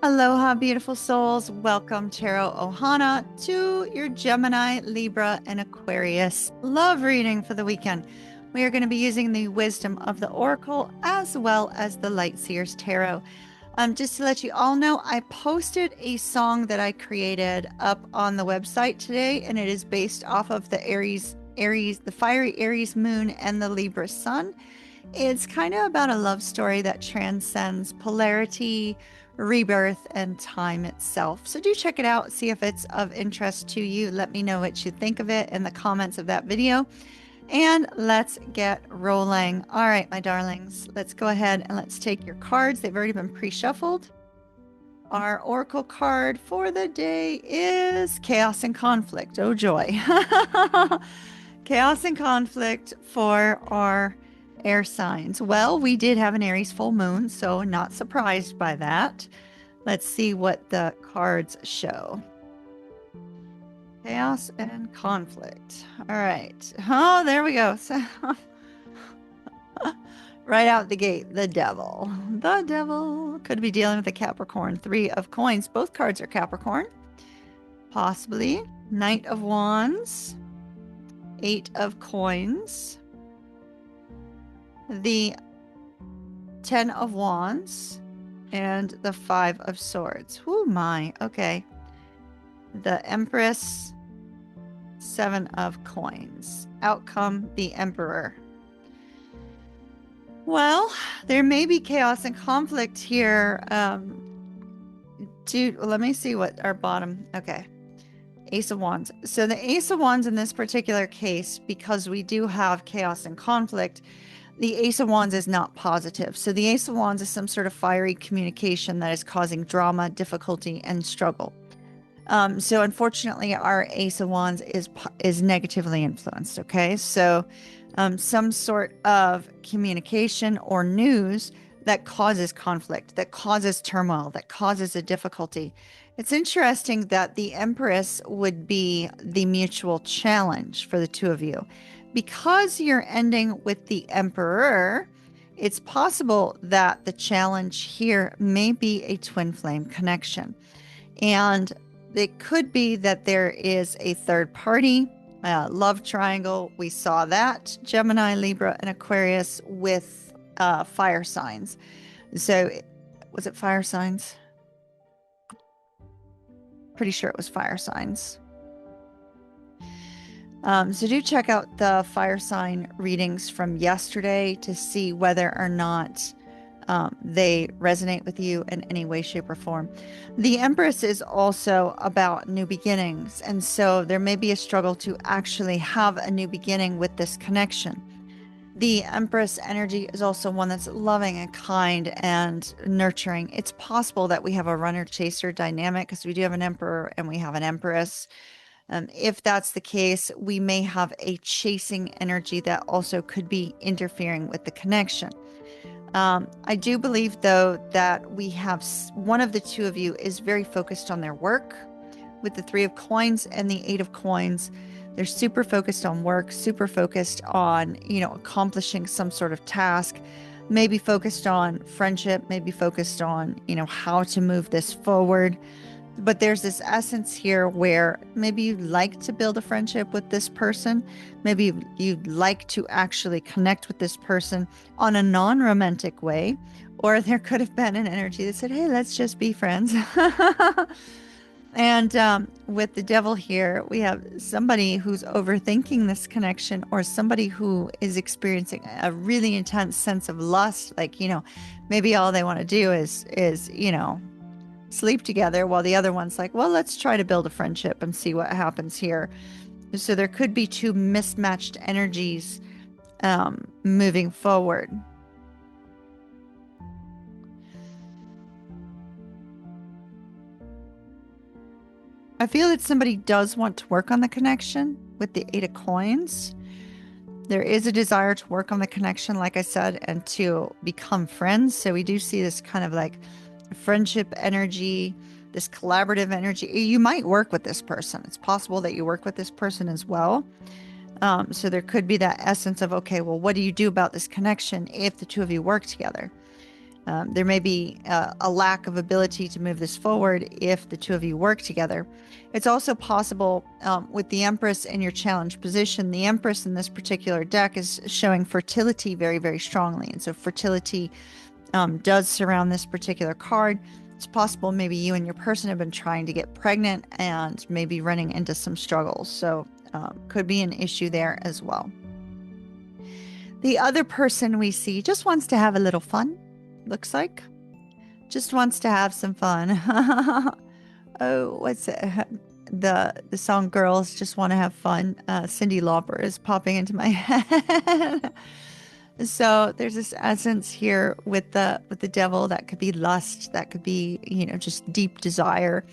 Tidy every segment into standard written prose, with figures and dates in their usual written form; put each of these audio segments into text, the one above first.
Aloha, beautiful souls. Welcome, Tarot Ohana, to your Gemini, Libra, and Aquarius love reading for the weekend. We are going to be using the wisdom of the Oracle as well as the Light Seers Tarot. Just to let you all know, I posted a song that I created up on the website today, and it is based off of the the fiery Aries moon and the Libra sun. It's kind of about a love story that transcends polarity, rebirth, and time itself. So do check it out, see if it's of interest to you. Let me know what you think of it in the comments of that video. And let's get rolling. All right, my darlings, let's go ahead and let's take your cards. They've already been pre-shuffled. Our oracle card for the day is Chaos and Conflict. Oh, joy. Chaos and Conflict for our air signs. Well, we did have an Aries full moon, so not surprised by that. Let's see what the cards show. Chaos and conflict. All right. Oh, there we go. So, right out the gate, the devil. The devil could be dealing with a Capricorn. 3 of coins. Both cards are Capricorn. Possibly. Knight of Wands. 8 of coins. The 10 of Wands. And the 5 of Swords. Oh my. Okay. The Empress. 7 of coins. Outcome, the Emperor. Well, there may be chaos and conflict here. Let me see what our bottom. Okay. Ace of Wands. So the Ace of Wands in this particular case, because we do have chaos and conflict, the Ace of Wands is not positive. So the Ace of Wands is some sort of fiery communication that is causing drama, difficulty, and struggle. So unfortunately, our Ace of Wands is negatively influenced. Okay, so some sort of communication or news that causes conflict, that causes turmoil, that causes a difficulty. It's interesting that the Empress would be the mutual challenge for the two of you. Because you're ending with the Emperor, it's possible that the challenge here may be a twin flame connection. And it could be that there is a third party, love triangle. We saw that, Gemini, Libra, and Aquarius with fire signs. So was it fire signs? Pretty sure it was fire signs. So do check out the fire sign readings from yesterday to see whether or not they resonate with you in any way, shape, or form. The Empress is also about new beginnings, and so there may be a struggle to actually have a new beginning with this connection. The Empress energy is also one that's loving and kind and nurturing. It's possible that we have a runner-chaser dynamic because we do have an Emperor and we have an Empress. If that's the case, we may have a chasing energy that also could be interfering with the connection. I do believe, though, that we have one of the two of you is very focused on their work with the 3 of coins and the 8 of coins. They're super focused on work, super focused on, accomplishing some sort of task, maybe focused on friendship, maybe focused on, how to move this forward. But there's this essence here where maybe you'd like to build a friendship with this person. Maybe you'd like to actually connect with this person on a non-romantic way. Or there could have been an energy that said, hey, let's just be friends. And with the devil here, we have somebody who's overthinking this connection, or somebody who is experiencing a really intense sense of lust. Like, maybe all they want to do is sleep together, while the other one's like, well, let's try to build a friendship and see what happens here. So there could be two mismatched energies moving forward. I feel that somebody does want to work on the connection with the 8 of coins. There is a desire to work on the connection, like I said, and to become friends. So we do see this kind of like friendship energy, this collaborative energy. You might work with this person. It's possible that you work with this person as well. So there could be that essence of, okay, well, what do you do about this connection if the two of you work together? There may be a lack of ability to move this forward if the two of you work together. It's also possible with the Empress in your challenge position. The Empress in this particular deck is showing fertility very, very strongly. And so fertility does surround this particular card. It's possible maybe you and your person have been trying to get pregnant and maybe running into some struggles. So could be an issue there as well. The other person we see just wants to have a little fun, looks like. Just wants to have some fun. Oh, what's it? The song Girls Just Want to Have Fun. Cyndi Lauper is popping into my head. So there's this essence here with the devil that could be lust, that could be, just deep desire.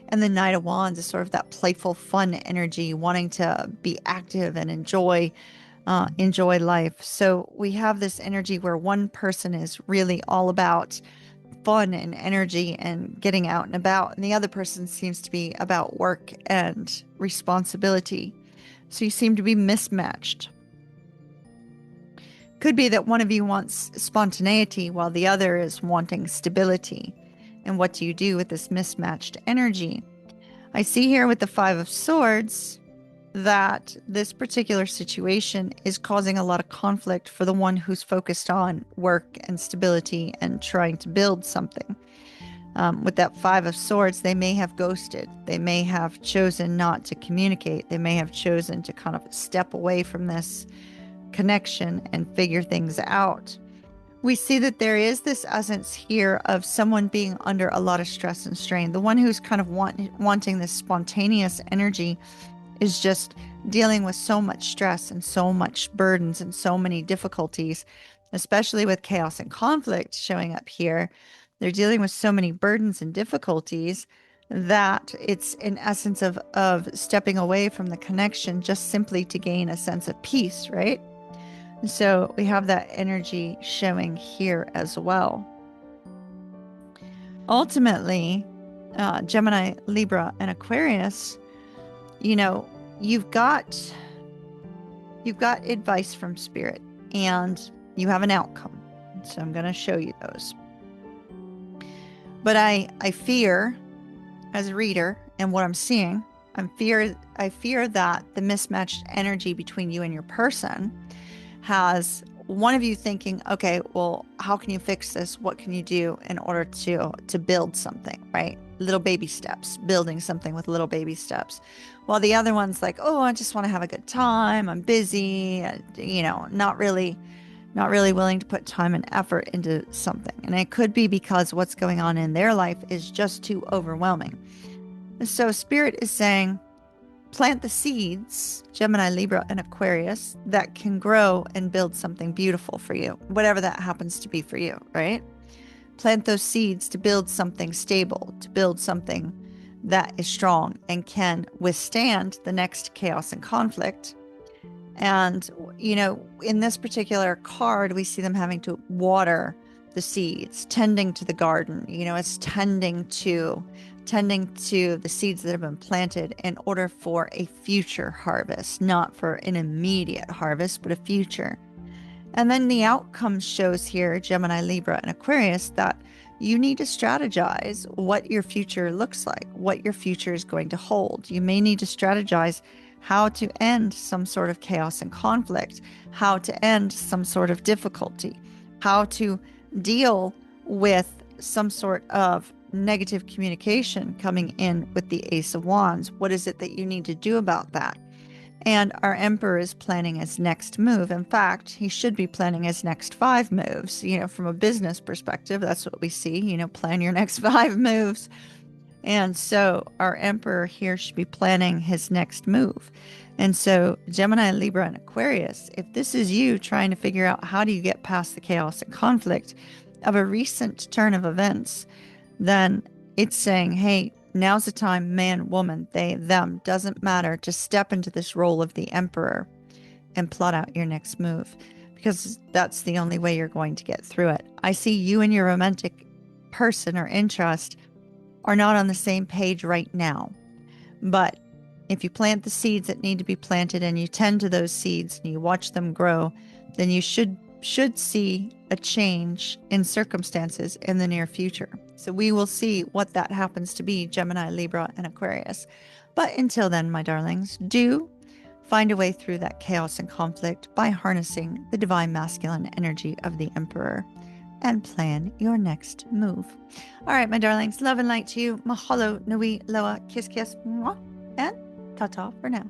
And the Knight of Wands is sort of that playful, fun energy, wanting to be active and enjoy life. So we have this energy where one person is really all about fun and energy and getting out and about, and the other person seems to be about work and responsibility. So you seem to be mismatched. Could be that one of you wants spontaneity while the other is wanting stability. And what do you do with this mismatched energy? I see here with the Five of Swords that this particular situation is causing a lot of conflict for the one who's focused on work and stability and trying to build something. With that Five of Swords, they may have ghosted. They may have chosen not to communicate. They may have chosen to kind of step away from this connection and figure things out. We see that there is this essence here of someone being under a lot of stress and strain. The one who's kind of wanting this spontaneous energy is just dealing with so much stress and so much burdens and so many difficulties, especially with chaos and conflict showing up here. They're dealing with so many burdens and difficulties that it's an essence of stepping away from the connection just simply to gain a sense of peace, right? So we have that energy showing here as well. Ultimately, Gemini, Libra, and Aquarius, you've got advice from Spirit and you have an outcome. So I'm going to show you those. But I fear, as a reader, and what I'm seeing, I fear that the mismatched energy between you and your person has one of you thinking, okay, well, how can you fix this? What can you do in order to build something, right? Little baby steps, building something with little baby steps. While the other one's like, oh, I just want to have a good time. I'm busy, not really willing to put time and effort into something. And it could be because what's going on in their life is just too overwhelming. So Spirit is saying, plant the seeds, Gemini, Libra, and Aquarius, that can grow and build something beautiful for you, whatever that happens to be for you, right? Plant those seeds to build something stable, to build something that is strong and can withstand the next chaos and conflict. And, in this particular card, we see them having to water the seeds, tending to the garden, it's tending to the seeds that have been planted in order for a future harvest, not for an immediate harvest, but a future. And then the outcome shows here, Gemini, Libra, and Aquarius, that you need to strategize what your future looks like, what your future is going to hold. You may need to strategize how to end some sort of chaos and conflict, how to end some sort of difficulty, how to deal with some sort of negative communication coming in with the Ace of Wands. What is it that you need to do about that? And our Emperor is planning his next move. In fact, he should be planning his next 5 moves. From a business perspective, that's what we see, plan your next 5 moves. And so our Emperor here should be planning his next move. And so Gemini, Libra, and Aquarius, if this is you trying to figure out how do you get past the chaos and conflict of a recent turn of events, then it's saying, hey, now's the time, man, woman, they, them, doesn't matter, to step into this role of the Emperor and plot out your next move, because that's the only way you're going to get through it. I see you and your romantic person or interest are not on the same page right now. But if you plant the seeds that need to be planted and you tend to those seeds and you watch them grow, then you should should see a change in circumstances in the near future. So we will see what that happens to be, Gemini, Libra, and Aquarius. But until then, my darlings, do find a way through that chaos and conflict by harnessing the divine masculine energy of the Emperor and plan your next move. All right, my darlings, love and light to you. Mahalo, nui, loa, kiss, kiss, mwah, and ta-ta for now.